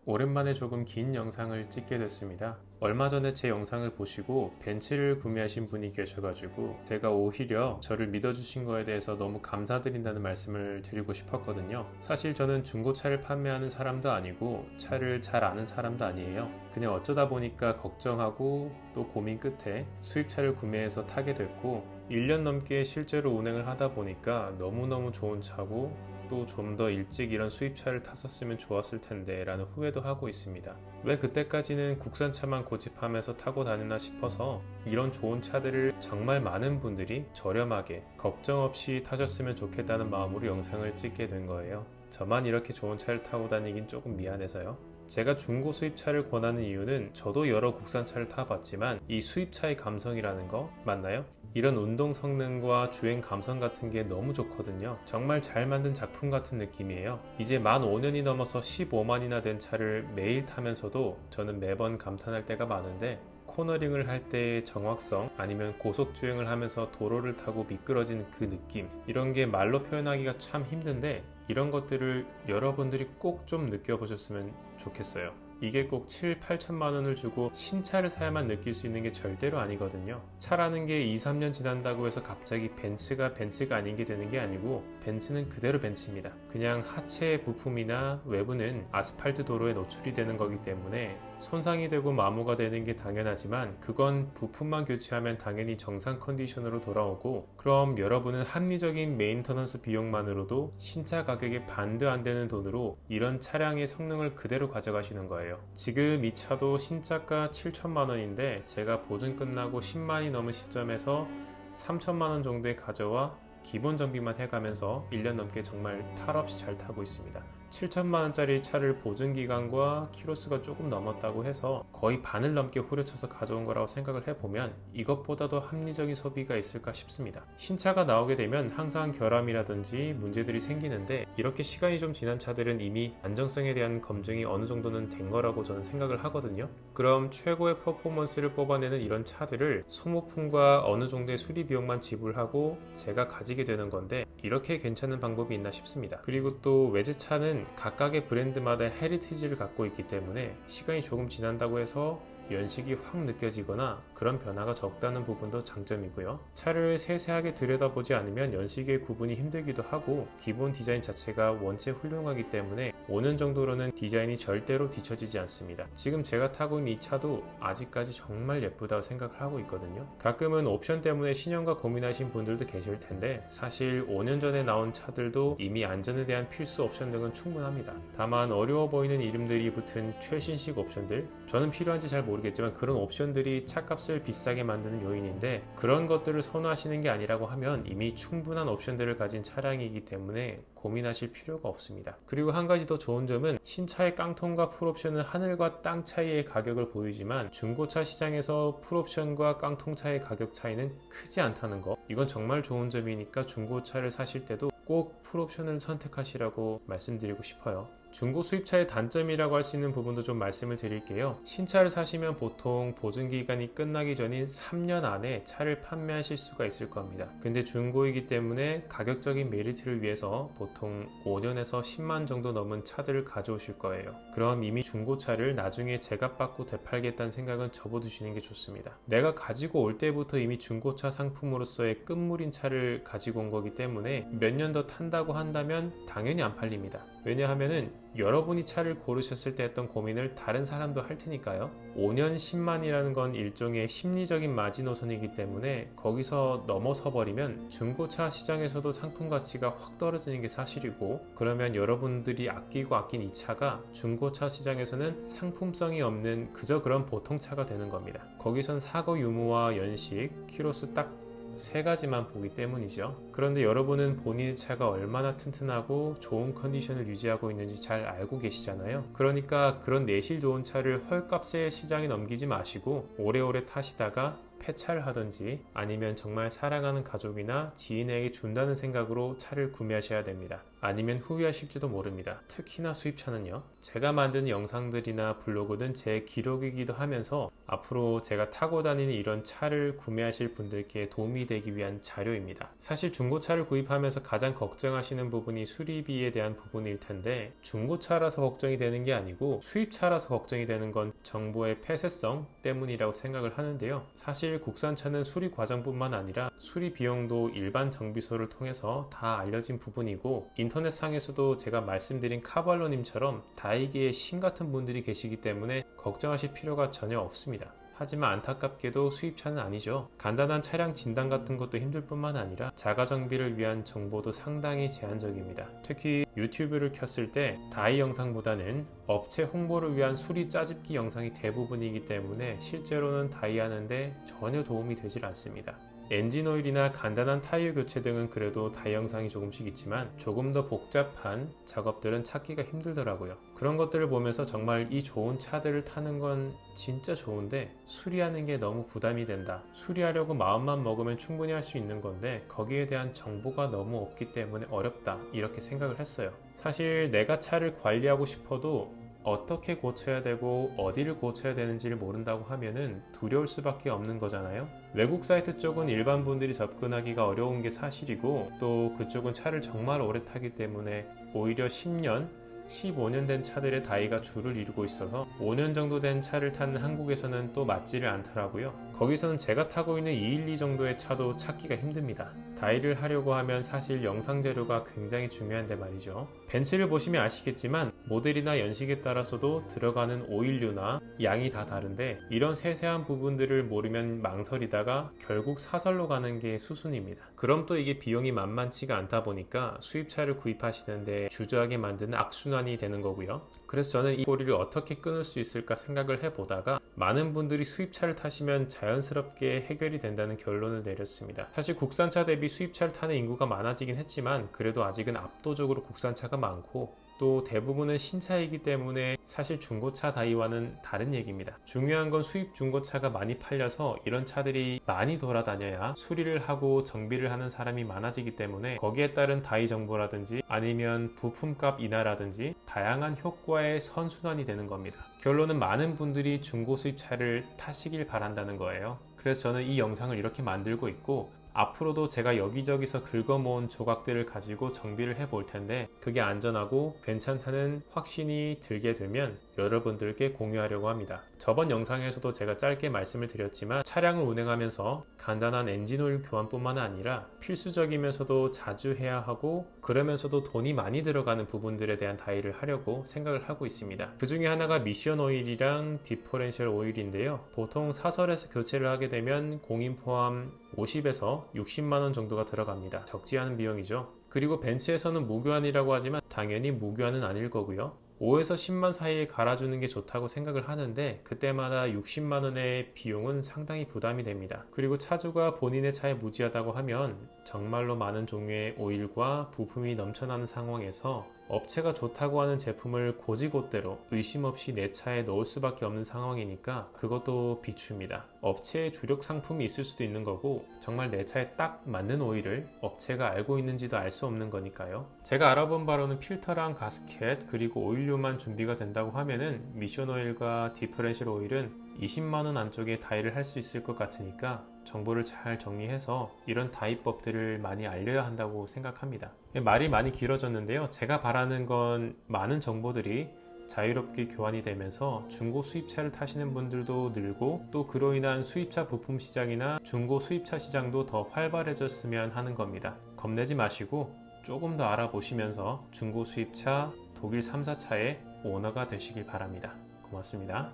오랜만에 조금 긴 영상을 찍게 됐습니다. 얼마 전에 제 영상을 보시고 벤츠를 구매하신 분이 계셔가지고 제가 오히려 저를 믿어주신 거에 대해서 너무 감사드린다는 말씀을 드리고 싶었거든요. 사실 저는 중고차를 판매하는 사람도 아니고 차를 잘 아는 사람도 아니에요. 그냥 어쩌다 보니까 걱정하고 또 고민 끝에 수입차를 구매해서 타게 됐고 1년 넘게 실제로 운행을 하다 보니까 너무너무 좋은 차고 또 좀 더 일찍 이런 수입차를 탔었으면 좋았을 텐데 라는 후회도 하고 있습니다. 왜 그때까지는 국산차만 고집하면서 타고 다녔나 싶어서 이런 좋은 차들을 정말 많은 분들이 저렴하게 걱정 없이 타셨으면 좋겠다는 마음으로 영상을 찍게 된 거예요. 저만 이렇게 좋은 차를 타고 다니긴 조금 미안해서요. 제가 중고 수입차를 권하는 이유는 저도 여러 국산차를 타봤지만 이 수입차의 감성이라는 거 맞나요? 이런 운동 성능과 주행 감성 같은 게 너무 좋거든요. 정말 잘 만든 작품 같은 느낌이에요. 이제 만 5년이 넘어서 15만이나 된 차를 매일 타면서도 저는 매번 감탄할 때가 많은데 코너링을 할 때의 정확성 아니면 고속주행을 하면서 도로를 타고 미끄러지는 그 느낌 이런 게 말로 표현하기가 참 힘든데 이런 것들을 여러분들이 꼭 좀 느껴보셨으면 좋겠어요. 이게 꼭 7, 8천만 원을 주고 신차를 사야만 느낄 수 있는 게 절대로 아니거든요. 차라는 게 2, 3년 지난다고 해서 갑자기 벤츠가 아닌 게 되는 게 아니고 벤츠는 그대로 벤츠입니다. 그냥 하체 부품이나 외부는 아스팔트 도로에 노출이 되는 거기 때문에 손상이 되고 마모가 되는 게 당연하지만 그건 부품만 교체하면 당연히 정상 컨디션으로 돌아오고 그럼 여러분은 합리적인 메인터넌스 비용만으로도 신차 가격의 반도 안 되는 돈으로 이런 차량의 성능을 그대로 가져가시는 거예요. 지금 이 차도 신차가 7천만 원인데 제가 보증 끝나고 10만이 넘은 시점에서 3천만 원 정도에 가져와 기본 정비만 해가면서 1년 넘게 정말 탈 없이 잘 타고 있습니다. 7천만 원짜리 차를 보증기간과 키로수가 조금 넘었다고 해서 거의 반을 넘게 후려쳐서 가져온 거라고 생각을 해보면 이것보다도 합리적인 소비가 있을까 싶습니다. 신차가 나오게 되면 항상 결함이라든지 문제들이 생기는데 이렇게 시간이 좀 지난 차들은 이미 안정성에 대한 검증이 어느 정도는 된 거라고 저는 생각을 하거든요. 그럼 최고의 퍼포먼스를 뽑아내는 이런 차들을 소모품과 어느 정도의 수리 비용만 지불하고 제가 가지게 되는 건데 이렇게 괜찮은 방법이 있나 싶습니다. 그리고 또 외제차는 각각의 브랜드마다 헤리티지를 갖고 있기 때문에 시간이 조금 지난다고 해서 연식이 확 느껴지거나 그런 변화가 적다는 부분도 장점이고요. 차를 세세하게 들여다보지 않으면 연식의 구분이 힘들기도 하고 기본 디자인 자체가 원체 훌륭하기 때문에 5년 정도로는 디자인이 절대로 뒤처지지 않습니다. 지금 제가 타고 있는 이 차도 아직까지 정말 예쁘다고 생각을 하고 있거든요. 가끔은 옵션 때문에 신형과 고민하신 분들도 계실 텐데 사실 5년 전에 나온 차들도 이미 안전에 대한 필수 옵션 등은 충분합니다. 다만 어려워 보이는 이름들이 붙은 최신식 옵션들 저는 필요한지 잘 모르겠지만 그런 옵션들이 차값을 비싸게 만드는 요인인데 그런 것들을 선호하시는 게 아니라고 하면 이미 충분한 옵션들을 가진 차량이기 때문에 고민하실 필요가 없습니다. 그리고 한 가지 더 좋은 점은 신차의 깡통과 풀옵션은 하늘과 땅 차이의 가격을 보이지만 중고차 시장에서 풀옵션과 깡통차의 가격 차이는 크지 않다는 거 이건 정말 좋은 점이니까 중고차를 사실 때도 꼭 풀옵션을 선택하시라고 말씀드리고 싶어요. 중고 수입차의 단점이라고 할 수 있는 부분도 좀 말씀을 드릴게요. 신차를 사시면 보통 보증기간이 끝나기 전인 3년 안에 차를 판매하실 수가 있을 겁니다. 근데 중고이기 때문에 가격적인 메리트를 위해서 보통 5년에서 10만 정도 넘은 차들을 가져오실 거예요. 그럼 이미 중고차를 나중에 제값받고 되팔겠다는 생각은 접어두시는 게 좋습니다. 내가 가지고 올 때부터 이미 중고차 상품으로서의 끝물인 차를 가지고 온 거기 때문에 몇 년 더 탄다고 한다면 당연히 안 팔립니다. 왜냐하면은 여러분이 차를 고르셨을 때 했던 고민을 다른 사람도 할 테니까요. 5년 10만이라는 건 일종의 심리적인 마지노선이기 때문에 거기서 넘어서 버리면 중고차 시장에서도 상품 가치가 확 떨어지는 게 사실이고 그러면 여러분들이 아끼고 아낀 이 차가 중고차 시장에서는 상품성이 없는 그저 그런 보통차가 되는 겁니다. 거기선 사고 유무와 연식, 키로수 딱 세 가지만 보기 때문이죠. 그런데 여러분은 본인의 차가 얼마나 튼튼하고 좋은 컨디션을 유지하고 있는지 잘 알고 계시잖아요. 그러니까 그런 내실 좋은 차를 헐값에 시장에 넘기지 마시고 오래오래 타시다가 폐차를 하든지 아니면 정말 사랑하는 가족이나 지인에게 준다는 생각으로 차를 구매하셔야 됩니다. 아니면 후회하실지도 모릅니다. 특히나 수입차는요. 제가 만든 영상들이나 블로그는 제 기록이기도 하면서 앞으로 제가 타고 다니는 이런 차를 구매하실 분들께 도움이 되기 위한 자료입니다. 사실 중고차를 구입하면서 가장 걱정하시는 부분이 수리비에 대한 부분일 텐데, 중고차라서 걱정이 되는 게 아니고 수입차라서 걱정이 되는 건 정보의 폐쇄성 때문이라고 생각을 하는데요. 사실 국산차는 수리 과정뿐만 아니라 수리 비용도 일반 정비소를 통해서 다 알려진 부분이고, 인터넷상에서도 제가 말씀드린 카발로님처럼 다이기의 신 같은 분들이 계시기 때문에 걱정하실 필요가 전혀 없습니다. 하지만 안타깝게도 수입차는 아니죠. 간단한 차량 진단 같은 것도 힘들 뿐만 아니라 자가 정비를 위한 정보도 상당히 제한적입니다. 특히 유튜브를 켰을 때 다이 영상보다는 업체 홍보를 위한 수리 짜집기 영상이 대부분이기 때문에 실제로는 다이 하는데 전혀 도움이 되질 않습니다. 엔진 오일이나 간단한 타이어 교체 등은 그래도 다이 영상이 조금씩 있지만 조금 더 복잡한 작업들은 찾기가 힘들더라고요. 그런 것들을 보면서 정말 이 좋은 차들을 타는 건 진짜 좋은데 수리하는 게 너무 부담이 된다. 수리하려고 마음만 먹으면 충분히 할 수 있는 건데 거기에 대한 정보가 너무 없기 때문에 어렵다, 이렇게 생각을 했어요. 사실 내가 차를 관리하고 싶어도 어떻게 고쳐야 되고 어디를 고쳐야 되는지를 모른다고 하면은 두려울 수밖에 없는 거잖아요. 외국 사이트 쪽은 일반 분들이 접근하기가 어려운 게 사실이고, 또 그쪽은 차를 정말 오래 타기 때문에 오히려 10년, 15년 된 차들의 다이가 줄을 이루고 있어서 5년 정도 된 차를 타는 한국에서는 또 맞지를 않더라고요. 거기서는 제가 타고 있는 212 정도의 차도 찾기가 힘듭니다. 다이를 하려고 하면 사실 영상 재료가 굉장히 중요한데 말이죠. 벤츠를 보시면 아시겠지만 모델이나 연식에 따라서도 들어가는 오일류나 양이 다 다른데, 이런 세세한 부분들을 모르면 망설이다가 결국 사설로 가는 게 수순입니다. 그럼 또 이게 비용이 만만치가 않다 보니까 수입차를 구입하시는데 주저하게 만드는 악순환이 되는 거고요. 그래서 저는 이 꼬리를 어떻게 끊을 수 있을까 생각을 해보다가 많은 분들이 수입차를 타시면 자연스럽게 해결이 된다는 결론을 내렸습니다. 사실 국산차 대비 수입차를 타는 인구가 많아지긴 했지만 그래도 아직은 압도적으로 국산차가 많고, 또 대부분은 신차이기 때문에 사실 중고차 다이와는 다른 얘기입니다. 중요한 건 수입 중고차가 많이 팔려서 이런 차들이 많이 돌아다녀야 수리를 하고 정비를 하는 사람이 많아지기 때문에 거기에 따른 다이 정보라든지 아니면 부품값 인하라든지 다양한 효과의 선순환이 되는 겁니다. 결론은 많은 분들이 중고 수입차를 타시길 바란다는 거예요. 그래서 저는 이 영상을 이렇게 만들고 있고, 앞으로도 제가 여기저기서 긁어모은 조각들을 가지고 정비를 해볼 텐데 그게 안전하고 괜찮다는 확신이 들게 되면 여러분들께 공유하려고 합니다. 저번 영상에서도 제가 짧게 말씀을 드렸지만 차량을 운행하면서 간단한 엔진오일 교환뿐만 아니라 필수적이면서도 자주 해야 하고 그러면서도 돈이 많이 들어가는 부분들에 대한 다이를 하려고 생각을 하고 있습니다. 그 중에 하나가 미션 오일이랑 디퍼렌셜 오일인데요. 보통 사설에서 교체를 하게 되면 공인 포함 50에서 60만원 정도가 들어갑니다. 적지 않은 비용이죠. 그리고 벤츠에서는 무교환이라고 하지만 당연히 무교환은 아닐 거고요. 5에서 10만 사이에 갈아주는 게 좋다고 생각을 하는데 그때마다 60만원의 비용은 상당히 부담이 됩니다. 그리고 차주가 본인의 차에 무지하다고 하면 정말로 많은 종류의 오일과 부품이 넘쳐나는 상황에서 업체가 좋다고 하는 제품을 고지곳대로 의심 없이 내 차에 넣을 수밖에 없는 상황이니까 그것도 비추입니다. 업체의 주력 상품이 있을 수도 있는 거고 정말 내 차에 딱 맞는 오일을 업체가 알고 있는지도 알 수 없는 거니까요. 제가 알아본 바로는 필터랑 가스켓 그리고 오일류만 준비가 된다고 하면은 미션 오일과 디퍼렌셜 오일은 20만원 안쪽에 다이를 할 수 있을 것 같으니까 정보를 잘 정리해서 이런 다이법들을 많이 알려야 한다고 생각합니다. 말이 많이 길어졌는데요. 제가 바라는 건 많은 정보들이 자유롭게 교환이 되면서 중고 수입차를 타시는 분들도 늘고 또 그로 인한 수입차 부품 시장이나 중고 수입차 시장도 더 활발해졌으면 하는 겁니다. 겁내지 마시고 조금 더 알아보시면서 중고 수입차 독일 3, 4차의 오너가 되시길 바랍니다. 고맙습니다.